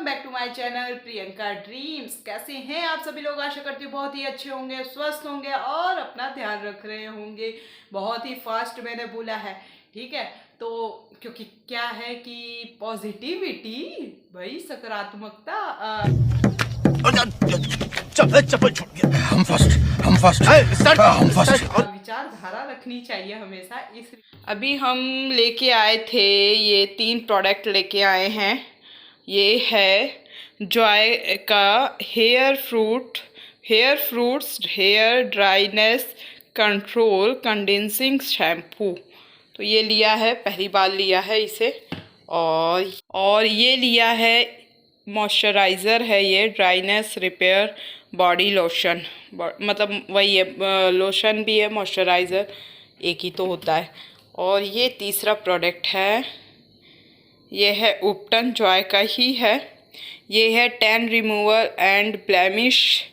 Welcome back to my channel Priyanka dreams. कैसे हैं आप सभी लोग? आशा करती हूँ बहुत ही अच्छे होंगे, स्वस्थ होंगे और अपना ध्यान रख रहे होंगे। बहुत ही फास्ट मैंने बोला है, ठीक है? तो क्योंकि क्या है कि पॉजिटिविटी, भाई सकारात्मकता चप्पल छूट गया। हम फर्स्ट विचारधारा रखनी चाहिए हमेशा। इस अभी हम लेके आए थे, ये 3 प्रोडक्ट लेके आए हैं। ये है जॉय का hair fruits hair dryness control conditioning shampoo. तो ये लिया है, पहली बार लिया है इसे। और ये लिया है मॉइस्चराइज़र है, ये ड्राइनेस रिपेयर बॉडी लोशन। मतलब वही है, लोशन भी है मॉइस्चराइज़र एक ही तो होता है। और ये तीसरा प्रोडक्ट है, ये है उपटन, जॉय का ही है। ये है tan remover and blemish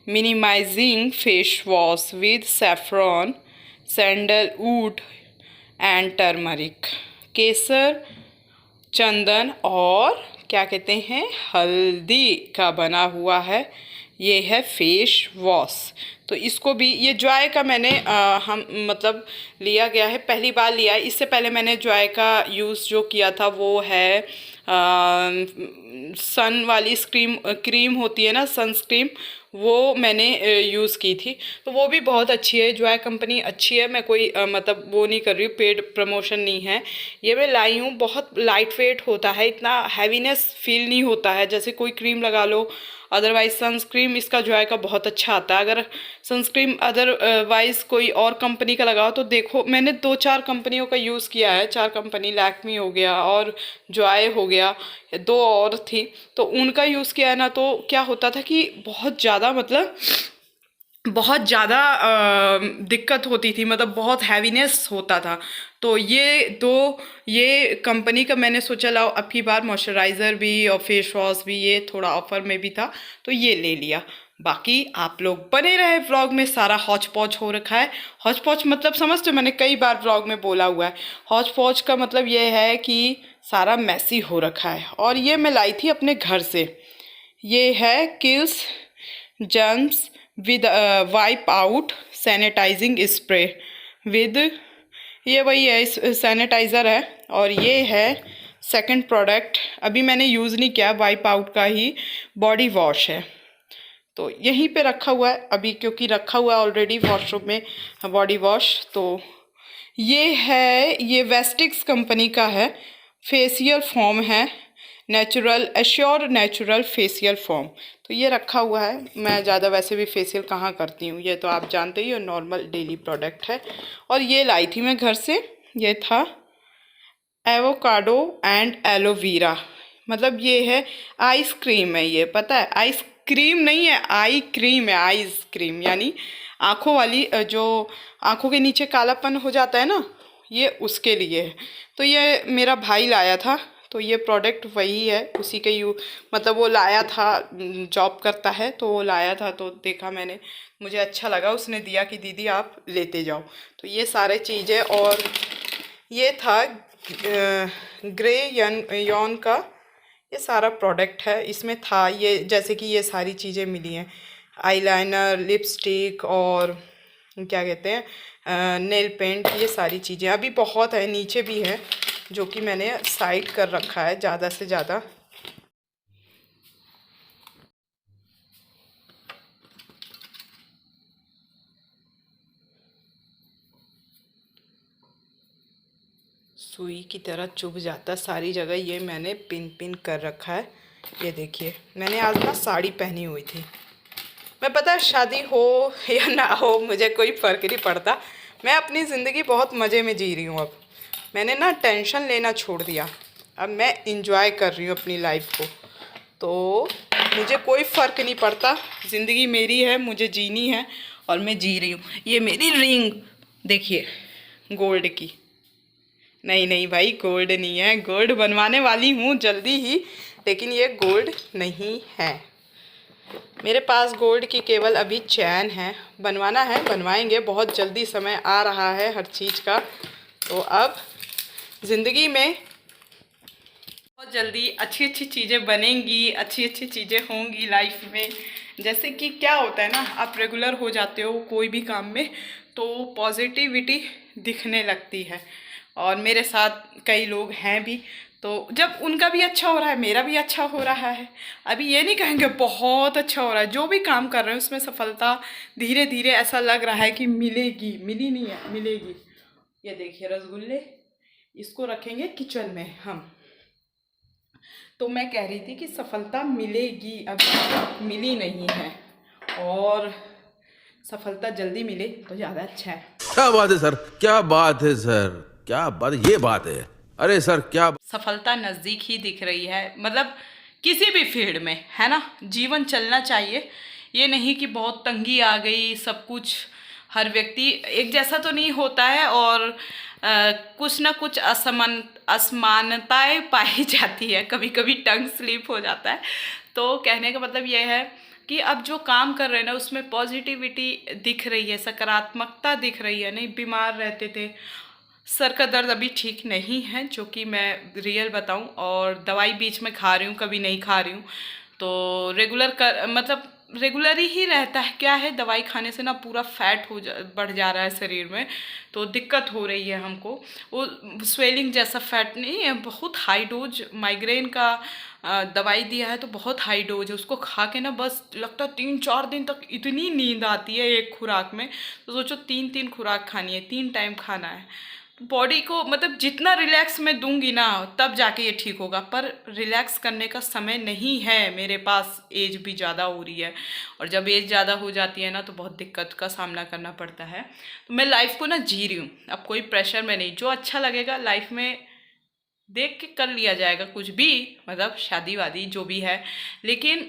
minimizing face wash with saffron sandalwood and turmeric, केसर, चंदन और क्या कहते हैं, हल्दी का बना हुआ है। ये है फेस वॉश। तो इसको भी, ये जॉय का मैंने हम मतलब लिया गया है, पहली बार लिया है। इससे पहले मैंने जॉय का यूज़ जो किया था वो है सन वाली क्रीम होती है ना, सनस्क्रीम, वो मैंने यूज़ की थी। तो वो भी बहुत अच्छी है, जॉय कंपनी अच्छी है। मैं कोई मतलब वो नहीं कर रही हूँ, पेड प्रमोशन नहीं है। ये मैं लाई हूँ, बहुत लाइट वेट होता है, इतना हैवीनेस फील नहीं होता है जैसे कोई क्रीम लगा लो। अदरवाइज सनस्क्रीम इसका जॉय का बहुत अच्छा आता है। अगर सनस्क्रीम अदरवाइज कोई और कंपनी का लगाओ तो देखो, मैंने 2-4 कंपनियों का यूज़ किया है, 4 कंपनी, लैक्मी हो गया और जॉय हो गया, 2 और थी। तो उनका यूज़ किया है ना, तो क्या होता था कि बहुत ज़्यादा मतलब बहुत ज़्यादा दिक्कत होती थी, मतलब बहुत हैवीनेस होता था। तो ये कंपनी का मैंने सोचा लाओ अब की बार मॉइस्चराइज़र भी और फेस वॉश भी, ये थोड़ा ऑफर में भी था तो ये ले लिया। बाकी आप लोग बने रहे व्लॉग में, सारा हौच पौच हो रखा है। हौच पौच मतलब समझते हो, मैंने कई बार व्लॉग में बोला हुआ है। हौच पौच का मतलब ये है कि सारा मैसी हो रखा है। और ये मैं लाई थी अपने घर से। ये है kills germs with wipe out sanitising spray with, ये वही है, इस सैनिटाइज़र है। और ये है सेकंड प्रोडक्ट, अभी मैंने यूज़ नहीं किया, वाइप आउट का ही बॉडी वॉश है। तो यहीं पे रखा हुआ है अभी, क्योंकि रखा हुआ है ऑलरेडी वॉशरूम में बॉडी वॉश। तो ये है, ये वेस्टिक्स कंपनी का है, फेशियल फोम है, natural assure natural facial foam. तो ये रखा हुआ है। मैं ज़्यादा वैसे भी फेशियल कहाँ करती हूँ, ये तो आप जानते ही हो, नॉर्मल डेली प्रोडक्ट है। और ये लाई थी मैं घर से, ये था एवोकाडो एंड एलोवेरा, मतलब ये है आइसक्रीम है, ये पता है, आइसक्रीम नहीं है, आई क्रीम है, आइसक्रीम यानी आँखों वाली, जो आँखों के नीचे कालापन हो जाता है ना, ये उसके लिए है। तो ये मेरा भाई लाया था, तो ये प्रोडक्ट वही है, उसी के मतलब वो लाया था, जॉब करता है तो वो लाया था, तो देखा मैंने, मुझे अच्छा लगा, उसने दिया कि दीदी आप लेते जाओ। तो ये सारे चीज़ें, और ये था ग्रे यॉन का, ये सारा प्रोडक्ट है इसमें था। ये जैसे कि ये सारी चीज़ें मिली हैं, आईलाइनर, लिपस्टिक और क्या कहते हैं, नेल पेंट, ये सारी चीज़ें। अभी बहुत है, नीचे भी है जो कि मैंने साइड कर रखा है ज़्यादा से ज़्यादा। सुई की तरह चुभ जाता सारी जगह, ये मैंने पिन पिन कर रखा है। ये देखिए, मैंने आज ना साड़ी पहनी हुई थी। मैं, पता है, शादी हो या ना हो मुझे कोई फ़र्क नहीं पड़ता, मैं अपनी ज़िंदगी बहुत मज़े में जी रही हूँ। अब मैंने ना टेंशन लेना छोड़ दिया, अब मैं इंजॉय कर रही हूँ अपनी लाइफ को। तो मुझे कोई फ़र्क नहीं पड़ता, ज़िंदगी मेरी है, मुझे जीनी है और मैं जी रही हूँ। ये मेरी रिंग देखिए, गोल्ड की, नहीं नहीं भाई, गोल्ड नहीं है, गोल्ड बनवाने वाली हूँ जल्दी ही, लेकिन ये गोल्ड नहीं है। मेरे पास गोल्ड की केवल अभी चैन है, बनवाना है, बनवाएंगे बहुत जल्दी, समय आ रहा है हर चीज़ का। तो अब ज़िंदगी में बहुत जल्दी अच्छी अच्छी चीज़ें बनेंगी, अच्छी अच्छी चीज़ें होंगी लाइफ में। जैसे कि क्या होता है ना, आप रेगुलर हो जाते हो कोई भी काम में तो पॉजिटिविटी दिखने लगती है। और मेरे साथ कई लोग हैं भी, तो जब उनका भी अच्छा हो रहा है मेरा भी अच्छा हो रहा है। अभी ये नहीं कहेंगे बहुत अच्छा हो रहा है, जो भी काम कर रहे हैं उसमें सफलता धीरे धीरे ऐसा लग रहा है कि मिलेगी, मिली नहीं है, मिलेगी। ये देखिए रसगुल्ले, इसको रखेंगे किचन में हम। तो मैं कह रही थी कि सफलता मिलेगी, अभी मिली नहीं है, और सफलता जल्दी मिले तो ज़्यादा अच्छा है। क्या बात है सर, क्या बात है सर, क्या बात, ये बात है। अरे सर क्या सफलता नज़दीक ही दिख रही है, मतलब किसी भी फील्ड में, है ना। जीवन चलना चाहिए, ये नहीं कि बहुत तंगी आ गई, सब कुछ हर व्यक्ति एक जैसा तो नहीं होता है, और कुछ ना कुछ असमानताएं पाई जाती है, कभी कभी टंग स्लिप हो जाता है। तो कहने का मतलब ये है कि अब जो काम कर रहे हैं ना उसमें पॉजिटिविटी दिख रही है, सकारात्मकता दिख रही है। नहीं, बीमार रहते थे, सर का दर्द अभी ठीक नहीं है, जो कि मैं रियल बताऊं, और दवाई बीच में खा रही हूँ, कभी नहीं खा रही हूँ। तो रेगुलर कर मतलब रेगुलर ही रहता है। क्या है, दवाई खाने से ना पूरा फैट बढ़ जा रहा है शरीर में, तो दिक्कत हो रही है हमको। वो स्वेलिंग जैसा फैट नहीं है, बहुत हाई डोज माइग्रेन का दवाई दिया है, तो बहुत हाई डोज है। उसको खा के ना बस लगता है 3-4 दिन तक इतनी नींद आती है एक खुराक में। तो सोचो 3-3 खुराक खानी है, 3 टाइम खाना है। बॉडी को मतलब जितना रिलैक्स मैं दूंगी ना तब जाके ये ठीक होगा, पर रिलैक्स करने का समय नहीं है मेरे पास, एज भी ज़्यादा हो रही है, और जब एज ज़्यादा हो जाती है ना तो बहुत दिक्कत का सामना करना पड़ता है। तो मैं लाइफ को ना जी रही हूँ, अब कोई प्रेशर में नहीं, जो अच्छा लगेगा लाइफ में देख के कर लिया जाएगा कुछ भी, मतलब शादी वादी जो भी है, लेकिन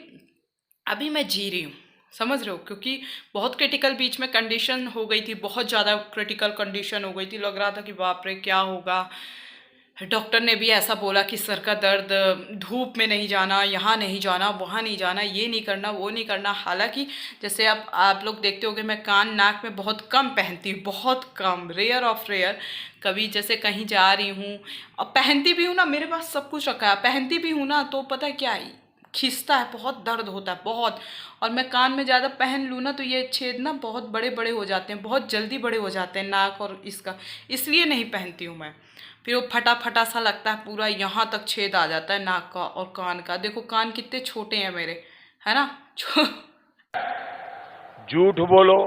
अभी मैं जी रही हूँ, समझ रहे हो। क्योंकि बहुत क्रिटिकल बीच में कंडीशन हो गई थी, बहुत ज़्यादा क्रिटिकल कंडीशन हो गई थी, लग रहा था कि बाप रे क्या होगा। डॉक्टर ने भी ऐसा बोला कि सर का दर्द, धूप में नहीं जाना, यहाँ नहीं जाना, वहाँ नहीं जाना, ये नहीं करना, वो नहीं करना। हालांकि जैसे आप लोग देखते होंगे मैं कान नाक में बहुत कम पहनती हूँ, बहुत कम, रेयर ऑफ रेयर। कभी जैसे कहीं जा रही हूँ और पहनती भी हूँ ना, मेरे पास सब कुछ रखा है, पहनती भी हूँ ना, तो पता है क्या खींचता है, बहुत दर्द होता है बहुत। और मैं कान में ज़्यादा पहन लूँ ना तो ये छेद ना बहुत बड़े बड़े हो जाते हैं, बहुत जल्दी बड़े हो जाते हैं नाक और इसका, इसलिए नहीं पहनती हूँ मैं। फिर वो फटा फटा सा लगता है, पूरा यहाँ तक छेद आ जाता है नाक का और कान का। देखो कान कितने छोटे हैं मेरे, है ना। झूठ बोलो,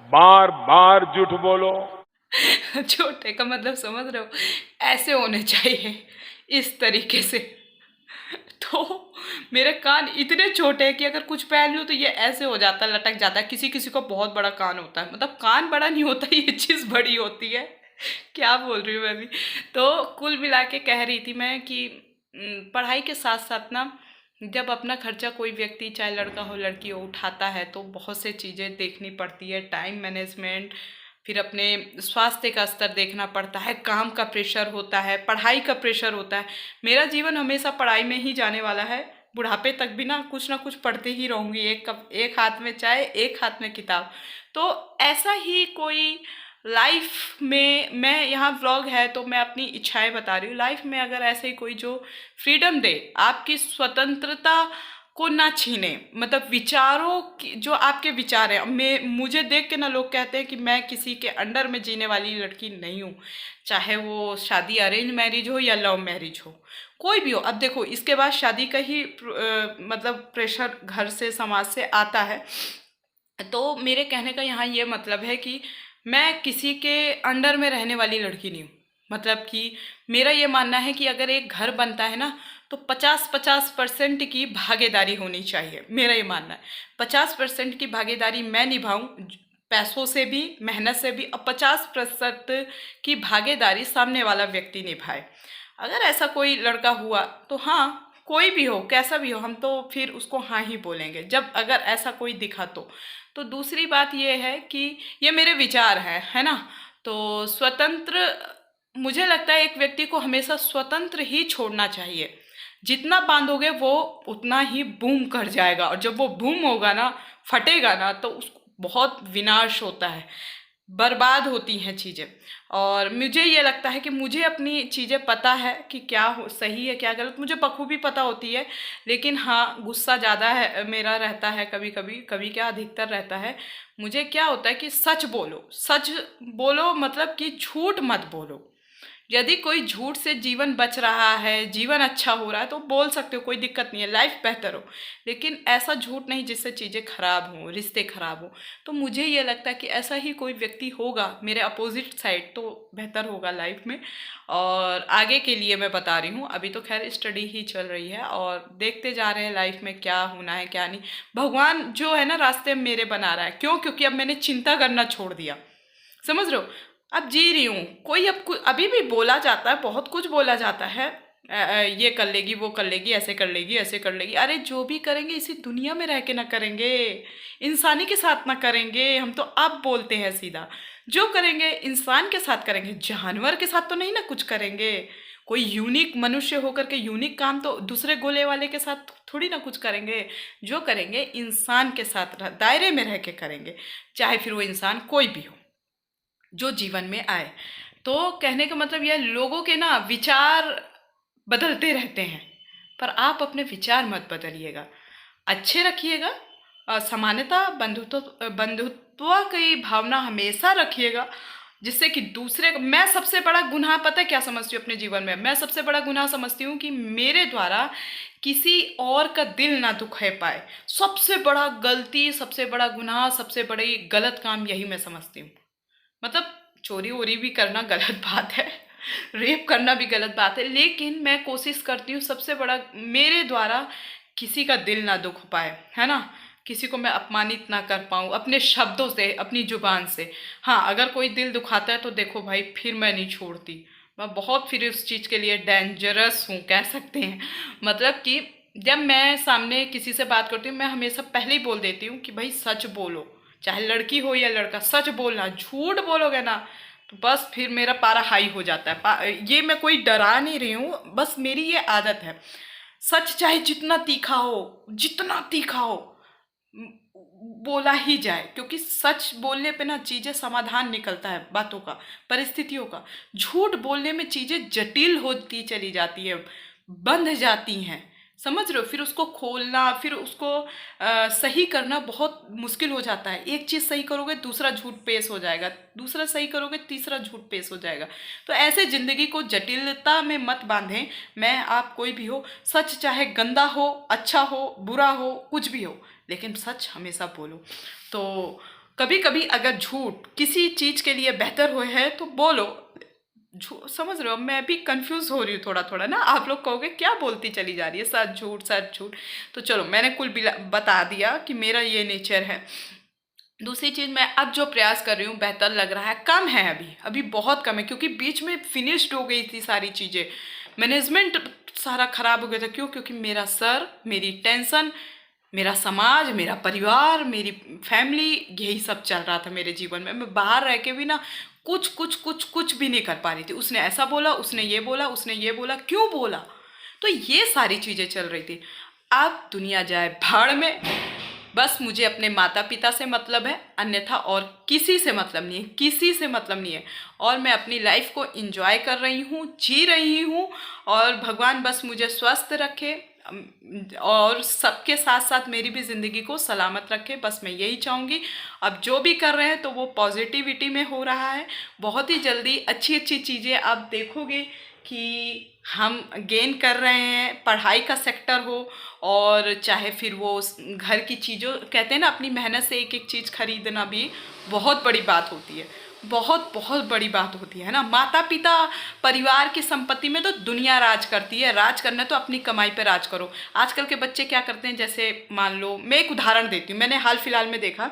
बार बार झूठ बोलो। छोटे का मतलब समझ रहे हो, ऐसे होने चाहिए, इस तरीके से। तो मेरे कान इतने छोटे हैं कि अगर कुछ पहन लूँ तो ये ऐसे हो जाता है, लटक जाता है। किसी किसी को बहुत बड़ा कान होता है, मतलब कान बड़ा नहीं होता, ये चीज़ बड़ी होती है। क्या बोल रही हूँ मैं भी। तो कुल मिला के कह रही थी मैं कि पढ़ाई के साथ साथ ना, जब अपना खर्चा कोई व्यक्ति, चाहे लड़का हो लड़की हो, उठाता है तो बहुत से चीज़ें देखनी पड़ती है, टाइम मैनेजमेंट, फिर अपने स्वास्थ्य का स्तर देखना पड़ता है, काम का प्रेशर होता है, पढ़ाई का प्रेशर होता है। मेरा जीवन हमेशा पढ़ाई में ही जाने वाला है, बुढ़ापे तक भी ना कुछ पढ़ते ही रहूँगी, एक हाथ में चाय, एक हाथ में किताब। तो ऐसा ही कोई लाइफ में, मैं यहाँ व्लॉग है तो मैं अपनी इच्छाएं बता रही हूँ। लाइफ में अगर ऐसे ही कोई जो फ्रीडम दे, आपकी स्वतंत्रता को ना छीने, मतलब विचारों की, जो आपके विचार हैं। मैं, मुझे देख के ना लोग कहते हैं कि मैं किसी के अंडर में जीने वाली लड़की नहीं हूँ, चाहे वो शादी अरेंज मैरिज हो या लव मैरिज हो, कोई भी हो। अब देखो इसके बाद शादी का ही मतलब प्रेशर घर से, समाज से आता है। तो मेरे कहने का यहाँ ये मतलब है कि मैं किसी के अंडर में रहने वाली लड़की नहीं हूँ। मतलब कि मेरा ये मानना है कि अगर एक घर बनता है ना तो 50-50% की भागीदारी होनी चाहिए, मेरा ये मानना है। 50% की भागीदारी मैं निभाऊं, पैसों से भी, मेहनत से भी, और 50% की भागीदारी सामने वाला व्यक्ति निभाए। अगर ऐसा कोई लड़का हुआ तो हाँ, कोई भी हो, कैसा भी हो, हम तो फिर उसको हाँ ही बोलेंगे, जब अगर ऐसा कोई दिखा तो दूसरी बात ये है कि ये मेरे विचार है ना। तो स्वतंत्र, मुझे लगता है एक व्यक्ति को हमेशा स्वतंत्र ही छोड़ना चाहिए। जितना बांधोगे वो उतना ही बूम कर जाएगा, और जब वो बूम होगा ना, फटेगा ना, तो उसको बहुत विनाश होता है। बर्बाद होती हैं चीज़ें। और मुझे ये लगता है कि मुझे अपनी चीज़ें पता है कि क्या हो सही है क्या गलत, मुझे बखूबी पता होती है। लेकिन हाँ, गुस्सा ज़्यादा है मेरा रहता है कभी कभी, कभी क्या अधिकतर रहता है। मुझे क्या होता है कि सच बोलो, सच बोलो, मतलब कि झूठ मत बोलो। यदि कोई झूठ से जीवन बच रहा है, जीवन अच्छा हो रहा है, तो बोल सकते हो, कोई दिक्कत नहीं है, लाइफ बेहतर हो। लेकिन ऐसा झूठ नहीं जिससे चीज़ें खराब हों, रिश्ते खराब हों। तो मुझे ये लगता है कि ऐसा ही कोई व्यक्ति होगा मेरे अपोजिट साइड तो बेहतर होगा लाइफ में। और आगे के लिए मैं बता रही हूँ, अभी तो खैर स्टडी ही चल रही है और देखते जा रहे हैं लाइफ में क्या होना है क्या नहीं। भगवान जो है ना रास्ते मेरे बना रहा है। क्यों? क्योंकि अब मैंने चिंता करना छोड़ दिया। समझ रहे हो? अब जी रही हूँ। कोई अब अभी भी बोला जाता है, बहुत कुछ बोला जाता है, ये कर लेगी, वो कर लेगी, ऐसे कर लेगी, ऐसे कर लेगी। अरे जो भी करेंगे इसी दुनिया में रह के ना करेंगे, इंसानी के साथ ना करेंगे। हम तो अब बोलते हैं सीधा, जो करेंगे इंसान के साथ करेंगे, जानवर के साथ तो नहीं ना कुछ करेंगे। कोई यूनिक मनुष्य होकर के यूनिक काम तो दूसरे गोले वाले के साथ थोड़ी ना कुछ करेंगे। जो करेंगे इंसान के साथ दायरे में रह के करेंगे, चाहे फिर वो इंसान कोई भी हो जो जीवन में आए। तो कहने का मतलब यह, लोगों के ना विचार बदलते रहते हैं, पर आप अपने विचार मत बदलिएगा, अच्छे रखिएगा। समानता, बंधुत्व की भावना हमेशा रखिएगा, जिससे कि दूसरे को। मैं सबसे बड़ा गुनाह पता है क्या समझती हूँ अपने जीवन में? मैं सबसे बड़ा गुनाह समझती हूँ कि मेरे द्वारा किसी और का दिल ना दुखे पाए। सबसे बड़ा गलती, सबसे बड़ा गुनाह, सबसे बड़ी गलत काम यही मैं समझती हूँ। मतलब चोरी वोरी भी करना गलत बात है, रेप करना भी गलत बात है, लेकिन मैं कोशिश करती हूँ सबसे बड़ा मेरे द्वारा किसी का दिल ना दुख पाए, है ना। किसी को मैं अपमानित ना कर पाऊँ अपने शब्दों से, अपनी जुबान से। हाँ, अगर कोई दिल दुखाता है तो देखो भाई, फिर मैं नहीं छोड़ती। मैं बहुत फिर उस चीज़ के लिए डेंजरस हूँ, कह सकते हैं। मतलब कि जब मैं सामने किसी से बात करती हूँ, मैं हमेशा पहले ही बोल देती हूँ कि भाई सच बोलो, चाहे लड़की हो या लड़का, सच बोलना। झूठ बोलोगे ना तो बस फिर मेरा पारा हाई हो जाता है। ये मैं कोई डरा नहीं रही हूँ, बस मेरी ये आदत है। सच चाहे जितना तीखा हो, जितना तीखा हो, बोला ही जाए, क्योंकि सच बोलने पे ना चीज़ें समाधान निकलता है बातों का, परिस्थितियों का। झूठ बोलने में चीज़ें जटिल होती चली जाती है, बंध जाती हैं। समझ रहे हो? फिर उसको खोलना, फिर उसको सही करना बहुत मुश्किल हो जाता है। एक चीज़ सही करोगे दूसरा झूठ पेश हो जाएगा, दूसरा सही करोगे तीसरा झूठ पेश हो जाएगा। तो ऐसे ज़िंदगी को जटिलता में मत बांधें। मैं आप कोई भी हो, सच चाहे गंदा हो, अच्छा हो, बुरा हो, कुछ भी हो, लेकिन सच हमेशा बोलो। तो कभी कभी अगर झूठ किसी चीज़ के लिए बेहतर हो है तो बोलो। समझ रहे हो? मैं भी कंफ्यूज हो रही हूँ थोड़ा थोड़ा ना। आप लोग कहोगे क्या बोलती चली जा रही है, सच झूठ सच झूठ। तो चलो, मैंने कुल बता दिया कि मेरा ये नेचर है। दूसरी चीज़, मैं अब जो प्रयास कर रही हूँ बेहतर लग रहा है। कम है अभी, अभी बहुत कम है, क्योंकि बीच में फिनिश्ड हो गई थी सारी चीज़ें। मैनेजमेंट सारा खराब हो गया था। क्यों? क्योंकि मेरा सर, मेरी टेंशन, मेरा समाज, मेरा परिवार, मेरी फैमिली, यही सब चल रहा था मेरे जीवन में। मैं बाहर रह के भी ना कुछ भी नहीं कर पा रही थी। उसने ऐसा बोला, उसने ये बोला, उसने ये बोला, क्यों बोला? तो ये सारी चीज़ें चल रही थी। अब दुनिया जाए भाड़ में, बस मुझे अपने माता पिता से मतलब है, अन्यथा और किसी से मतलब नहीं है, किसी से मतलब नहीं है। और मैं अपनी लाइफ को एंजॉय कर रही हूँ, जी रही हूँ। और भगवान बस मुझे स्वस्थ रखे और सबके साथ साथ मेरी भी ज़िंदगी को सलामत रखे, बस मैं यही चाहूँगी। अब जो भी कर रहे हैं तो वो पॉजिटिविटी में हो रहा है। बहुत ही जल्दी अच्छी अच्छी चीज़ें आप देखोगे कि हम गेन कर रहे हैं। पढ़ाई का सेक्टर हो, और चाहे फिर वो घर की चीज़ों, कहते हैं ना अपनी मेहनत से एक एक चीज़ खरीदना भी बहुत बड़ी बात होती है, बहुत बहुत बड़ी बात होती है ना। माता पिता परिवार की संपत्ति में तो दुनिया राज करती है। राज करना है तो अपनी कमाई पे राज करो। आजकल के बच्चे क्या करते हैं, जैसे मान लो मैं एक उदाहरण देती हूँ। मैंने हाल फिलहाल में देखा,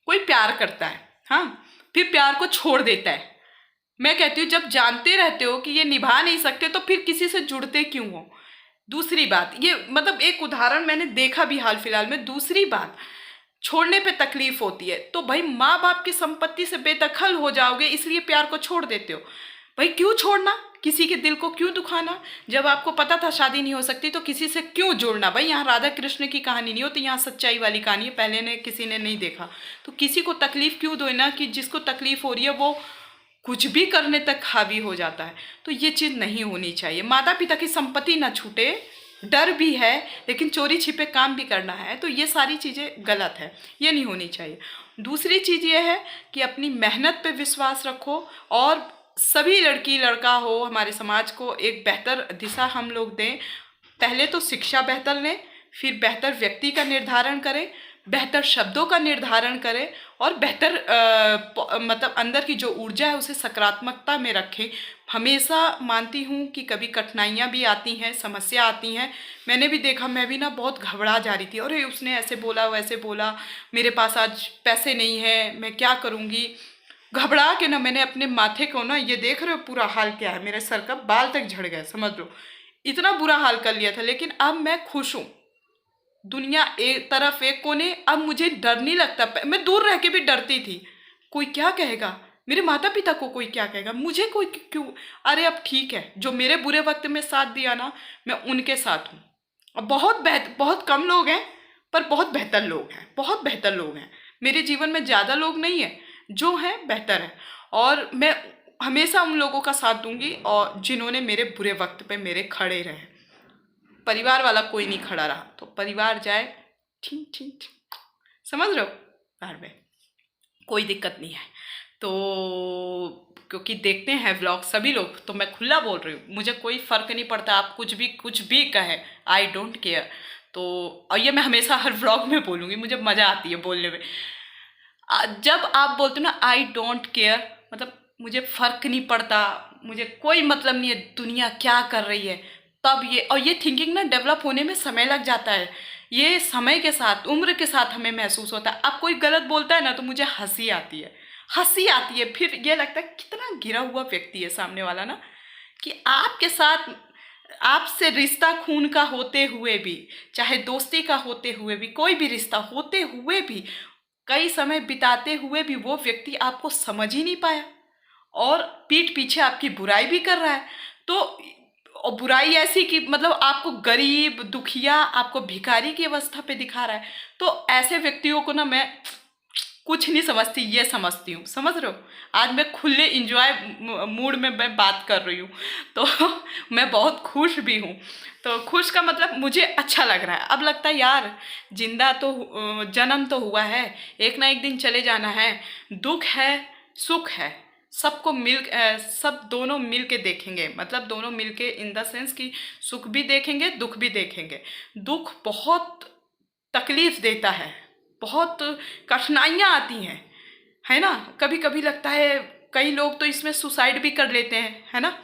कोई प्यार करता है, हाँ, फिर प्यार को छोड़ देता है। मैं कहती हूँ, जब जानते रहते हो कि ये निभा नहीं सकते तो फिर किसी से जुड़ते क्यों हो? दूसरी बात, ये मतलब एक उदाहरण मैंने देखा भी हाल फिलहाल में। दूसरी बात, छोड़ने पे तकलीफ होती है तो भाई माँ बाप की संपत्ति से बेदखल हो जाओगे, इसलिए प्यार को छोड़ देते हो। भाई क्यों छोड़ना? किसी के दिल को क्यों दुखाना? जब आपको पता था शादी नहीं हो सकती तो किसी से क्यों जोड़ना? भाई यहाँ राधा कृष्ण की कहानी नहीं होती, यहाँ सच्चाई वाली कहानी है। पहले ने किसी ने नहीं देखा तो किसी को तकलीफ क्यों दो ना, कि जिसको तकलीफ हो रही है वो कुछ भी करने तक हावी हो जाता है। तो ये चीज़ नहीं होनी चाहिए। माता पिता की संपत्ति ना छूटे, डर भी है लेकिन चोरी छिपे काम भी करना है, तो ये सारी चीज़ें गलत है, ये नहीं होनी चाहिए। दूसरी चीज़ ये है कि अपनी मेहनत पे विश्वास रखो और सभी लड़की लड़का हो, हमारे समाज को एक बेहतर दिशा हम लोग दें। पहले तो शिक्षा बेहतर लें, फिर बेहतर व्यक्ति का निर्धारण करें, बेहतर शब्दों का निर्धारण करें और बेहतर मतलब अंदर की जो ऊर्जा है उसे सकारात्मकता में रखें। हमेशा मानती हूँ कि कभी कठिनाइयाँ भी आती हैं, समस्या आती हैं। मैंने भी देखा, मैं भी ना बहुत घबरा जा रही थी, अरे उसने ऐसे बोला वैसे बोला, मेरे पास आज पैसे नहीं है, मैं क्या करूँगी। घबरा के ना मैंने अपने माथे को ना, ये देख रहे हो पूरा हाल क्या है, मेरे सर का बाल तक झड़ गया, समझ लो इतना बुरा हाल कर लिया था। लेकिन अब मैं खुश हूँ। दुनिया एक तरफ एक कोने, अब मुझे डर नहीं लगता। मैं दूर रह के भी डरती थी, कोई क्या कहेगा, मेरे माता पिता को कोई क्या कहेगा, मुझे कोई क्यों। अरे अब ठीक है, जो मेरे बुरे वक्त में साथ दिया ना, मैं उनके साथ हूँ। अब बहुत कम लोग हैं पर बहुत बेहतर लोग हैं, बहुत बेहतर लोग हैं। मेरे जीवन में ज़्यादा लोग नहीं हैं, जो हैं बेहतर हैं। और मैं हमेशा उन लोगों का साथ दूंगी और जिन्होंने मेरे बुरे वक्त पे मेरे खड़े रहे। परिवार वाला कोई नहीं खड़ा रहा तो परिवार जाए, ठीक ठीक, समझ रहे हो, घर में कोई दिक्कत नहीं है। तो क्योंकि देखते हैं व्लॉग सभी लोग, तो मैं खुला बोल रही हूँ, मुझे कोई फ़र्क नहीं पड़ता, आप कुछ भी कहें, आई डोंट केयर। तो और ये मैं हमेशा हर व्लॉग में बोलूँगी, मुझे मज़ा आती है बोलने में। जब आप बोलते हो ना आई डोंट केयर, मतलब मुझे फ़र्क नहीं पड़ता, मुझे कोई मतलब नहीं है दुनिया क्या कर रही है, तब ये थिंकिंग ना डेवलप होने में समय लग जाता है। ये समय के साथ, उम्र के साथ हमें महसूस होता है। अब कोई गलत बोलता है ना तो मुझे हंसी आती है, हंसी आती है। फिर ये लगता है कितना गिरा हुआ व्यक्ति है सामने वाला ना, कि आपके साथ, आपसे रिश्ता खून का होते हुए भी, चाहे दोस्ती का होते हुए भी, कोई भी रिश्ता होते हुए भी, कई समय बिताते हुए भी वो व्यक्ति आपको समझ ही नहीं पाया और पीठ पीछे आपकी बुराई भी कर रहा है। तो और बुराई ऐसी कि मतलब आपको गरीब, दुखिया, आपको भिखारी की अवस्था पे दिखा रहा है। तो ऐसे व्यक्तियों को ना मैं कुछ नहीं समझती, ये समझती हूँ, समझ रहे हो। आज मैं खुले इंजॉय मूड में मैं बात कर रही हूँ, तो मैं बहुत खुश भी हूँ। तो खुश का मतलब मुझे अच्छा लग रहा है। अब लगता है यार जिंदा तो जन्म तो हुआ है, एक ना एक दिन चले जाना है। दुख है, सुख है, सबको सब दोनों मिल के देखेंगे, मतलब दोनों मिल के इन द सेंस कि सुख भी देखेंगे, दुख भी देखेंगे। दुख बहुत तकलीफ देता है, बहुत कठिनाइयाँ आती हैं, है ना। कभी कभी लगता है, कई लोग तो इसमें सुसाइड भी कर लेते हैं, है ना।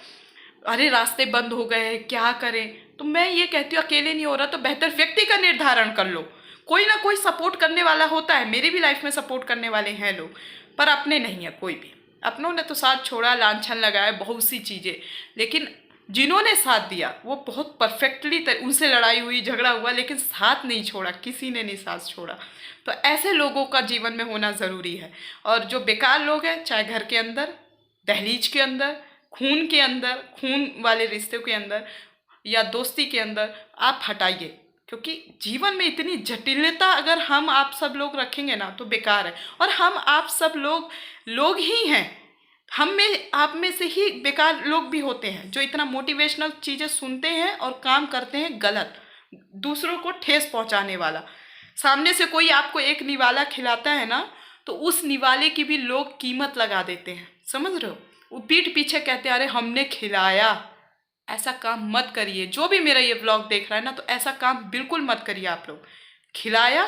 अरे रास्ते बंद हो गए, क्या करें। तो मैं ये कहती हूँ अकेले नहीं हो रहा तो बेहतर व्यक्ति का निर्धारण कर लो। कोई ना कोई सपोर्ट करने वाला होता है, मेरी भी लाइफ में सपोर्ट करने वाले हैं लोग, पर अपने नहीं है कोई भी। अपनों ने तो साथ छोड़ा, लांछन लगाया, बहुत सी चीज़ें, लेकिन जिन्होंने साथ दिया वो बहुत परफेक्टली, उनसे लड़ाई हुई, झगड़ा हुआ, लेकिन साथ नहीं छोड़ा, किसी ने नहीं साथ छोड़ा। तो ऐसे लोगों का जीवन में होना ज़रूरी है। और जो बेकार लोग हैं, चाहे घर के अंदर, दहलीज के अंदर, खून के अंदर, खून वाले रिश्तों के अंदर या दोस्ती के अंदर, आप हटाइए। क्योंकि जीवन में इतनी जटिलता अगर हम आप सब लोग रखेंगे ना तो बेकार है। और हम आप सब लोग ही हैं, हम में आप में से ही बेकार लोग भी होते हैं जो इतना मोटिवेशनल चीज़ें सुनते हैं और काम करते हैं गलत, दूसरों को ठेस पहुंचाने वाला। सामने से कोई आपको एक निवाला खिलाता है ना, तो उस निवाले की भी लोग कीमत लगा देते हैं, समझ रहे हो। वो पीठ पीछे कहते हैं अरे हमने खिलाया। ऐसा काम मत करिए। जो भी मेरा ये व्लॉग देख रहा है ना, तो ऐसा काम बिल्कुल मत करिए। आप लोग खिलाया,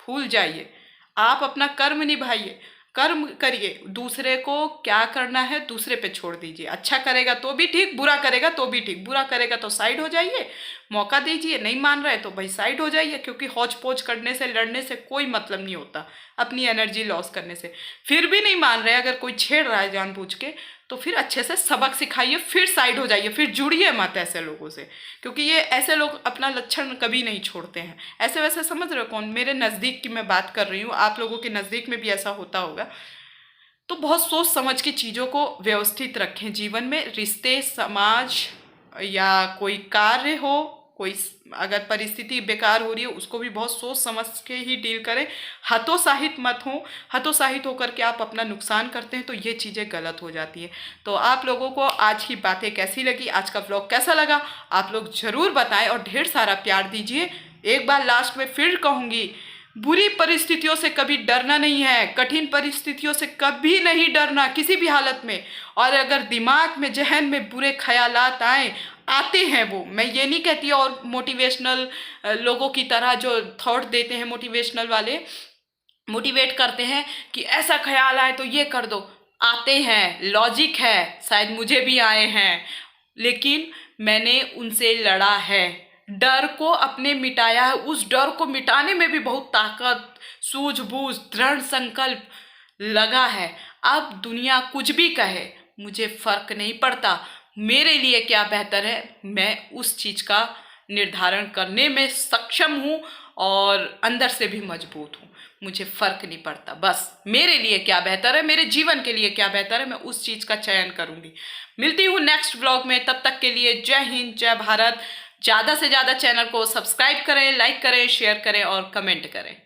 भूल जाइए, आप अपना कर्म निभाइए, कर्म करिए। दूसरे को क्या करना है दूसरे पे छोड़ दीजिए। अच्छा करेगा तो भी ठीक, बुरा करेगा तो भी ठीक। बुरा करेगा तो साइड हो जाइए, मौका दीजिए। नहीं मान रहे तो भाई साइड हो जाइए, क्योंकि हौच पौच करने से, लड़ने से कोई मतलब नहीं होता, अपनी एनर्जी लॉस करने से। फिर भी नहीं मान रहे, अगर कोई छेड़ रहा है जानबूझ के, तो फिर अच्छे से सबक सिखाइए, फिर साइड हो जाइए, फिर जुड़िए मत ऐसे लोगों से। क्योंकि ये ऐसे लोग अपना लक्षण कभी नहीं छोड़ते हैं। ऐसे वैसे समझ रहे हो कौन, मेरे नज़दीक की मैं बात कर रही हूँ, आप लोगों के नज़दीक में भी ऐसा होता होगा। तो बहुत सोच समझ के चीज़ों को व्यवस्थित रखें जीवन में। रिश्ते, समाज या कोई कार्य हो, कोई अगर परिस्थिति बेकार हो रही है उसको भी बहुत सोच समझ के ही डील करें। हतोत्साहित मत हो। हतोत्साहित होकर के आप अपना नुकसान करते हैं तो ये चीज़ें गलत हो जाती है। तो आप लोगों को आज की बातें कैसी लगी, आज का व्लॉग कैसा लगा, आप लोग ज़रूर बताएं और ढेर सारा प्यार दीजिए। एक बार लास्ट में फिर कहूँगी, बुरी परिस्थितियों से कभी डरना नहीं है, कठिन परिस्थितियों से कभी नहीं डरना किसी भी हालत में। और अगर दिमाग में, जहन में बुरे ख्यालात आते हैं, वो मैं ये नहीं कहती, और मोटिवेशनल लोगों की तरह जो थॉट देते हैं, मोटिवेशनल वाले मोटिवेट करते हैं कि ऐसा ख्याल आए तो ये कर दो, आते हैं, लॉजिक है, शायद मुझे भी आए हैं, लेकिन मैंने उनसे लड़ा है, डर को अपने मिटाया है। उस डर को मिटाने में भी बहुत ताकत, सूझबूझ, दृढ़ संकल्प लगा है। अब दुनिया कुछ भी कहे मुझे फर्क नहीं पड़ता, मेरे लिए क्या बेहतर है मैं उस चीज़ का निर्धारण करने में सक्षम हूँ और अंदर से भी मजबूत हूँ। मुझे फ़र्क नहीं पड़ता, बस मेरे लिए क्या बेहतर है, मेरे जीवन के लिए क्या बेहतर है, मैं उस चीज़ का चयन करूँगी। मिलती हूँ नेक्स्ट व्लॉग में, तब तक के लिए जय हिंद, जय भारत। ज़्यादा से ज़्यादा चैनल को सब्सक्राइब करें, लाइक करें, शेयर करें और कमेंट करें।